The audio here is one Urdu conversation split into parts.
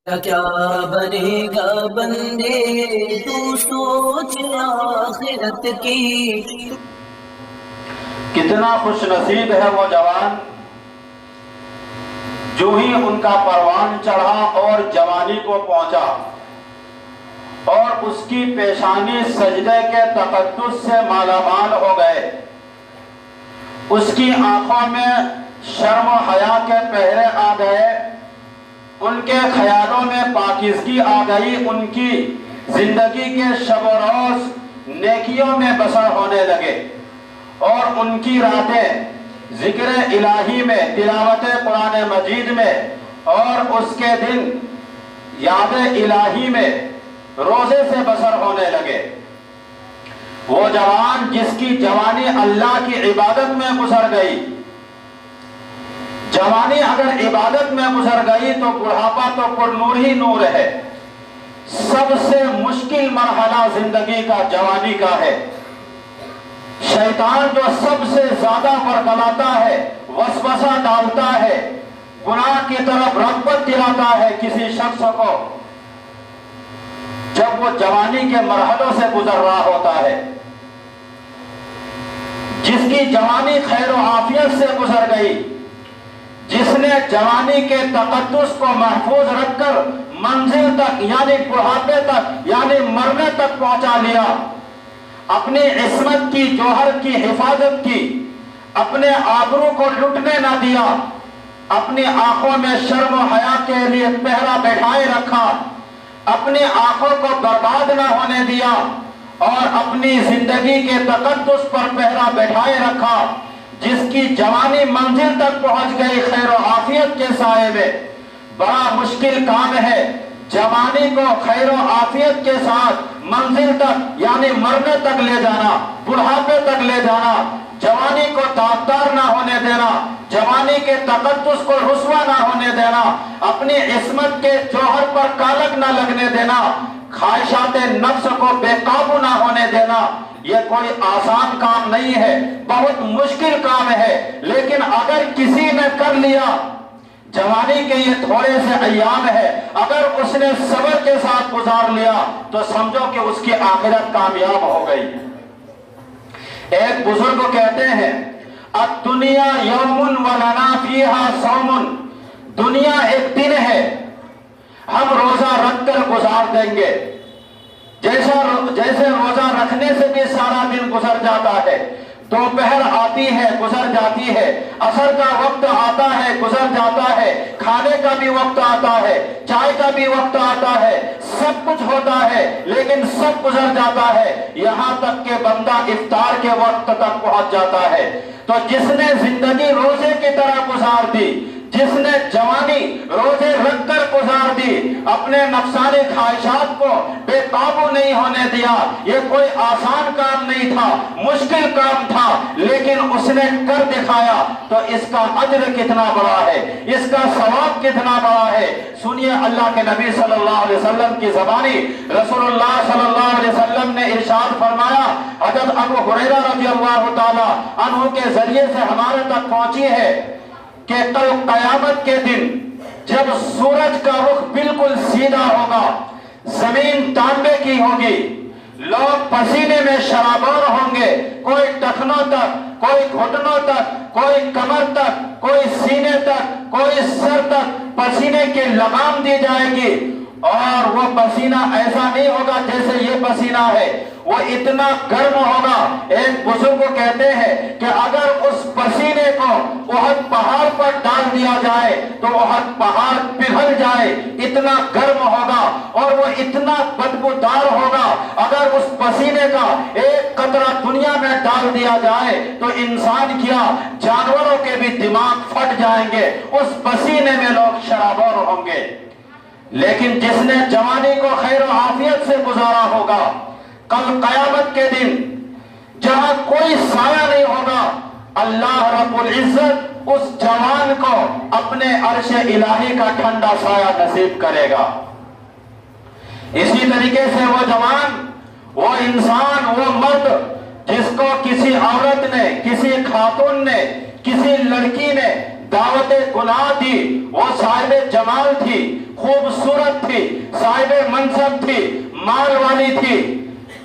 کیا بنے گا بندے تو سوچ آخرت کی۔ کتنا خوش نصیب ہے وہ جوان جو ہی ان کا پروان چڑھا اور جوانی کو پہنچا اور اس کی پیشانی سجدے کے تقدس سے مالا مال ہو گئے، اس کی آنکھوں میں شرم و حیا کے پہرے آ گئے، ان کے خیالوں میں پاکیزگی آ گئی، ان کی زندگی کے شب و روز نیکیوں میں بسر ہونے لگے اور ان کی راتیں ذکر الہی میں، تلاوت قرآن مجید میں اور اس کے دن یاد الہی میں روزے سے بسر ہونے لگے۔ وہ جوان جس کی جوانی اللہ کی عبادت میں گزر گئی، جوانی اگر عبادت میں گزر گئی تو بڑھاپا تو پر نور ہی نور ہے۔ سب سے مشکل مرحلہ زندگی کا جوانی کا ہے۔ شیطان جو سب سے زیادہ ورگلاتا ہے، وسوسہ ڈالتا ہے، گناہ کی طرف رغبت دلاتا ہے کسی شخص کو جب وہ جوانی کے مرحلوں سے گزر رہا ہوتا ہے۔ جس کی جوانی خیر و عافیت سے گزر گئی، جس نے جوانی کے تقدس کو محفوظ رکھ کر منزل تک یعنی بڑھاپے تک یعنی مرنے تک پہنچا لیا، اپنی عصمت کی جوہر کی حفاظت کی، اپنے آبرو کو لٹنے نہ دیا، اپنی آنکھوں میں شرم و حیا کے لیے پہرا بیٹھائے رکھا، اپنی آنکھوں کو برباد نہ ہونے دیا اور اپنی زندگی کے تقدس پر پہرا بیٹھائے رکھا، جس کی جوانی منزل تک پہنچ گئی خیر و عافیت کے سائے میں۔ بڑا مشکل کام ہے جوانی کو خیر و عافیت کے ساتھ منزل تک یعنی مرنے تک لے جانا، بڑھاپے تک لے جانا، جوانی کو داغدار نہ ہونے دینا، جوانی کے تقدس کو رسوا نہ ہونے دینا، اپنی عصمت کے جوہر پر کالک نہ لگنے دینا، خواہشات نفس کو بے قابو نہ ہونے دینا۔ یہ کوئی آسان کام نہیں ہے، بہت مشکل کام ہے، لیکن اگر کسی نے کر لیا، جوانی کے یہ تھوڑے سے ایام ہے، اگر اس نے صبر کے ساتھ گزار لیا تو سمجھو کہ اس کی آخرت کامیاب ہو گئی۔ ایک بزرگ کہتے ہیں الدنیا یوم ولنا فیہا صوم، دنیا ایک دن ہے، ہم روزہ رکھ کر گزار دیں گے۔ جیسے روزہ رکھنے سے بھی سارا دن گزر جاتا ہے، دوپہر آتی ہے گزر جاتی ہے، عصر کا وقت آتا ہے گزر جاتا ہے، کھانے کا بھی وقت آتا ہے، چائے کا بھی وقت آتا ہے، سب کچھ ہوتا ہے لیکن سب گزر جاتا ہے، یہاں تک کہ بندہ افطار کے وقت تک پہنچ جاتا ہے۔ تو جس نے زندگی روزے کی طرح گزار دی، جس نے جوانی روزے رکھ کر گزار دی، اپنے نفسانی خواہشات کو بے قابو نہیں ہونے دیا، یہ کوئی آسان کام نہیں تھا، مشکل کام تھا، لیکن اس نے کر دکھایا تو اس کا اجر کتنا بڑا ہے، اس کا ثواب کتنا بڑا ہے۔ سنیے اللہ کے نبی صلی اللہ علیہ وسلم کی زبانی، رسول اللہ صلی اللہ علیہ وسلم نے ارشاد فرمایا، حضرت ابو ہریرہ رضی اللہ تعالی عنہ کے ذریعے سے ہمارے تک پہنچی ہے کہ کل قیامت کے دن جب سورج کا رخ بالکل سیدھا ہوگا، زمین تانبے کی ہوگی، لوگ پسینے میں شرابور ہوں گے، کوئی ٹخنوں تک، کوئی گھٹنوں تک، کوئی کمر تک، کوئی سینے تک، کوئی سر تک پسینے کی لگام دی جائے گی، اور وہ پسینہ ایسا نہیں ہوگا جیسے یہ پسینہ ہے، وہ اتنا گرم ہوگا۔ ایک بزرگ کہتے ہیں کہ اگر اس پسینے کو احد پہاڑ پر ڈال دیا جائے تو احد پہاڑ پگھل جائے، اتنا گرم ہوگا اور وہ اتنا بدبودار ہوگا۔ اگر اس پسینے کا ایک قطرہ دنیا میں ڈال دیا جائے تو انسان کیا جانوروں کے بھی دماغ پھٹ جائیں گے، اس پسینے میں لوگ شرابور ہوں گے۔ لیکن جس نے جوانی کو خیر و عافیت سے گزارا ہوگا، کل قیامت کے دن جہاں کوئی سایہ نہیں ہوگا، اللہ رب العزت اس جوان کو اپنے عرش الہی کا ٹھنڈا سایہ نصیب کرے گا۔ اسی طریقے سے وہ جوان، وہ انسان، وہ مرد جس کو کسی عورت نے، کسی خاتون نے، کسی لڑکی نے دعوت گناہ دی، وہ صاحب جمال تھی، خوبصورت تھی, صاحب منصب تھی, مال والی تھی,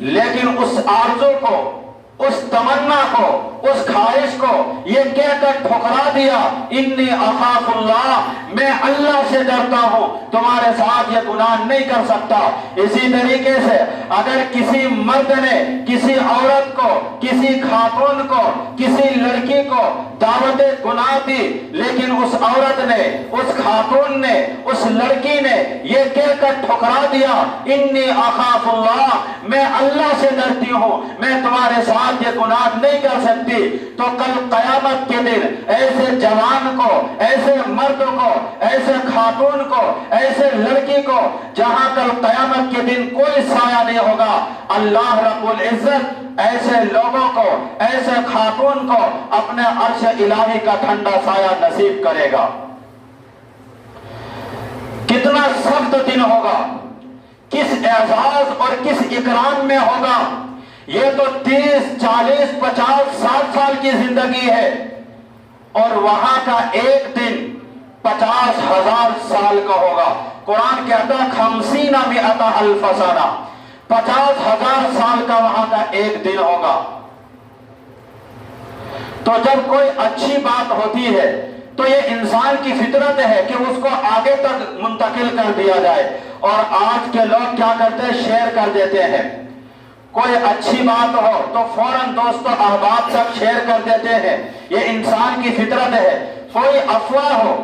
لیکن اس آرزو کو, اس تمنا کو, اس خواہش کو یہ کہہ کر ٹھکرا دیا, انی اخاف اللہ, میں اللہ سے ڈرتا ہوں, تمہارے ساتھ یہ گناہ نہیں کر سکتا. اسی طریقے سے اگر کسی مرد نے کسی عورت کو, کسی خاتون کو, کسی لڑکی کو دعوت گناہ دی, لیکن اس عورت نے, اس خاتون نے, اس لڑکی نے یہ کہہ کر ٹھکرا دیا, انی اخاف اللہ, میں اللہ سے ڈرتی ہوں, میں تمہارے ساتھ یہ گناہ نہیں کر سکتی, تو کل قیامت کے دن ایسے جوان کو, ایسے مرد کو, ایسے خاتون کو, ایسے لڑکی کو, جہاں کل قیامت کے دن کوئی سایہ نہیں ہوگا, اللہ رب العزت ایسے لوگوں کو, ایسے خاتون کو اپنے عرش الہی کا ٹھنڈا سایہ نصیب کرے گا. کتنا سخت دن ہوگا, کس اعزاز اور کس اکرام میں ہوگا. یہ تو 30, 40, 50, 60 سال کی زندگی ہے, اور وہاں کا ایک دن 50,000 سال کا ہوگا. قرآن کہتا ہے 50,000 سنہ, 50,000 سال کا وہاں کا ایک دن ہوگا. تو جب کوئی اچھی بات ہوتی ہے تو یہ انسان کی فطرت ہے کہ اس کو آگے تک منتقل کر دیا جائے, اور آج کے لوگ کیا کرتے ہیں, شیئر کر دیتے ہیں. کوئی اچھی بات ہو تو فوراً دوستوں احباب تک شیئر کر دیتے ہیں, یہ انسان کی فطرت ہے. کوئی افواہ ہو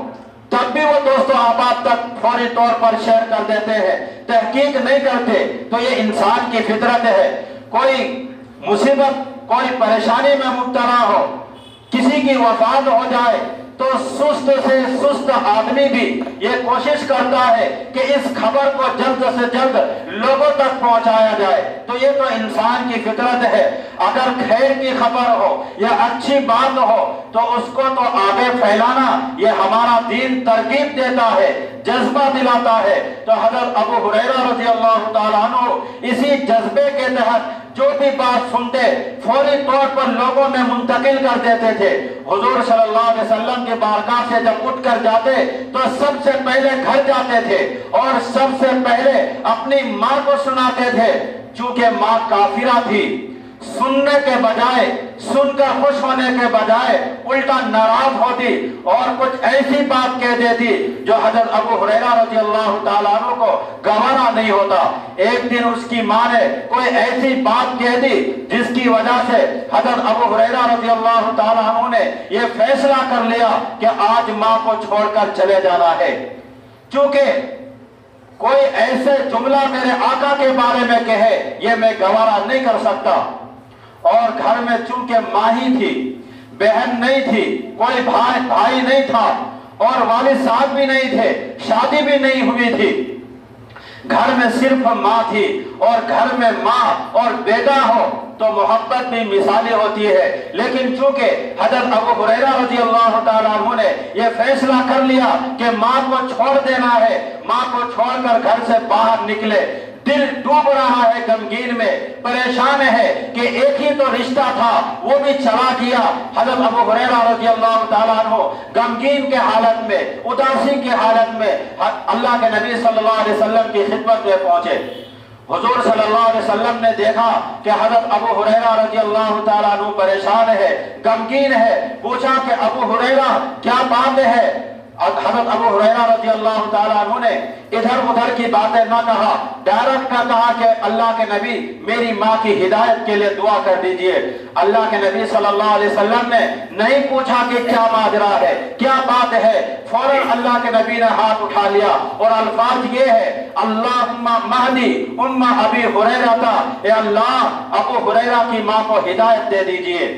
تب بھی وہ دوستوں احباب تک فوری طور پر شیئر کر دیتے ہیں, تحقیق نہیں کرتے, تو یہ انسان کی فطرت ہے. کوئی مصیبت, کوئی پریشانی میں مبتلا ہو, کسی کی وفات ہو جائے تو سست سے سست آدمی بھی یہ کوشش کرتا ہے کہ اس خبر کو جلد سے جلد لوگوں تک پہنچایا جائے. تو یہ تو انسان کی فطرت ہے. اگر خیر کی خبر ہو یا اچھی بات ہو تو اس کو تو آگے پھیلانا یہ ہمارا دین ترغیب دیتا ہے, جذبہ دلاتا ہے. تو حضرت ابو ہریرہ رضی اللہ تعالیٰ عنہ اسی جذبے کے تحت جو بھی بات سنتے فوری طور پر لوگوں میں منتقل کر دیتے تھے. حضور صلی اللہ علیہ وسلم کی بارگاہ سے جب اٹھ کر جاتے تو سب سے پہلے گھر جاتے تھے اور سب سے پہلے اپنی ماں کو سناتے تھے. چونکہ ماں کافرہ تھی, سننے کے بجائے, سن کر خوش ہونے کے بجائے الٹا ناراض ہوتی اور کچھ ایسی بات کہہ دیتی جو حضرت ابو ہریرہ رضی اللہ تعالیٰ عنہ کو گوارا نہیں ہوتا. ایک دن اس کی ماں نے کوئی ایسی بات کہہ دی جس کی وجہ سے حضرت ابو ہریرہ رضی اللہ تعالیٰ عنہ نے یہ فیصلہ کر لیا کہ آج ماں کو چھوڑ کر چلے جانا ہے. چونکہ کوئی ایسے جملہ میرے آقا کے بارے میں کہے یہ میں گوارا نہیں کر سکتا. اور گھر میں چونکہ ماں ہی تھی, بہن نہیں تھی, کوئی بھائی نہیں تھا, اور والد صاحب بھی نہیں تھے, شادی بھی نہیں ہوئی تھی, گھر میں صرف ماں تھی. اور گھر میں ماں اور بیٹا ہو تو محبت بھی مثالی ہوتی ہے. لیکن چونکہ حضرت ابو ہریرہ رضی اللہ تعالیٰ عنہ نے یہ فیصلہ کر لیا کہ ماں کو چھوڑ دینا ہے, ماں کو چھوڑ کر گھر سے باہر نکلے. دل ڈوب رہا ہے, غمگین میں, پریشان ہے کہ ایک ہی تو رشتہ تھا وہ بھی چلا گیا. حضرت ابو ہریرہ رضی اللہ تعالیٰ عنہ غمگین کے حالت میں, اداسی کی حالت میں اللہ کے نبی صلی اللہ علیہ وسلم کی خدمت میں پہنچے. حضور صلی اللہ علیہ وسلم نے دیکھا کہ حضرت ابو ہریرہ رضی اللہ تعالیٰ عنہ پریشان ہے, غمگین ہے. پوچھا کہ ابو ہریرہ کیا بات ہے؟ حضرت ابو ہریرہ رضی اللہ تعالیٰ عنہ نے ادھر ادھر کی باتیں نہ کہا, ڈائریکٹ نہ کہا کہ اللہ کے نبی میری ماں کی ہدایت کے لیے دعا کر دیجئے. اللہ کے نبی صلی اللہ علیہ وسلم نے نہیں پوچھا کہ کیا ماجرا ہے, کیا بات ہے, فوراً اللہ کے نبی نے ہاتھ اٹھا لیا اور الفاظ یہ ہے, اللہم مہدی ام ابی ہریرہ, اے اللہ ابو ہریرہ کی ماں کو ہدایت دے دیجئے.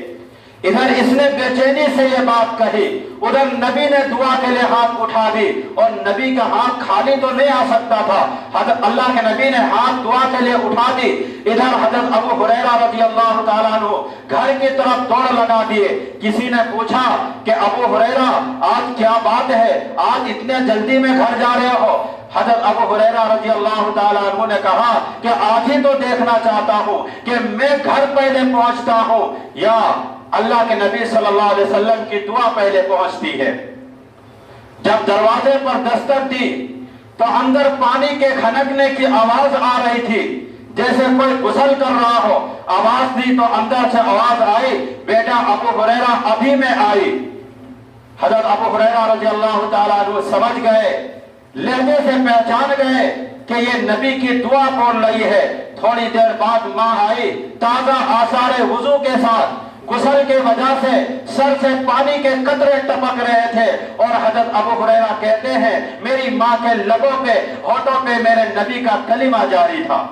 ادھر اس نے بے چینی سے یہ بات کہی, ادھر نبی نے دعا کے لیے ہاتھ اٹھا دی, اور نبی کا ہاتھ خالی تو نہیں آ سکتا تھا. حضرت اللہ کے نبی نے ہاتھ دعا کے لیے اٹھا دی. ادھر حضرت ابو ہریرہ رضی اللہ تعالیٰ عنہ گھر کی طرف دوڑ لگا دیے. کسی نے پوچھا کہ ابو ہریرہ آج کیا بات ہے, آج اتنے جلدی میں گھر جا رہے ہو؟ حضرت ابو ہریرہ رضی اللہ تعالیٰ عنہ نے کہا کہ آج ہی تو دیکھنا چاہتا ہوں کہ میں گھر پہلے پہنچتا ہوں یا اللہ کے نبی صلی اللہ علیہ وسلم کی دعا پہلے پہنچتی ہے. جب دروازے پر دستک دی تو اندر پانی کے کھنکنے کی آواز آ رہی تھی، جیسے کوئی غسل کر رہا ہو۔ آواز دی تو اندر سے آواز آئی، بیٹا ابو ہریرہ ابھی میں آئی۔ حضرت ابو ہریرہ رضی اللہ تعالیٰ عنہ سمجھ گئے، لہجے سے پہچان گئے کہ یہ نبی کی دعا بول رہی ہے۔ تھوڑی دیر بعد ماں آئی، تازہ آثار وضو کے ساتھ، غسل کے وجہ سے سر سے پانی کے قطرے ٹپک رہے تھے، اور حضرت ابو ہریرہ کہتے ہیں میری ماں کے لبوں پہ، ہونٹوں پہ میرے نبی کا کلمہ جاری تھا۔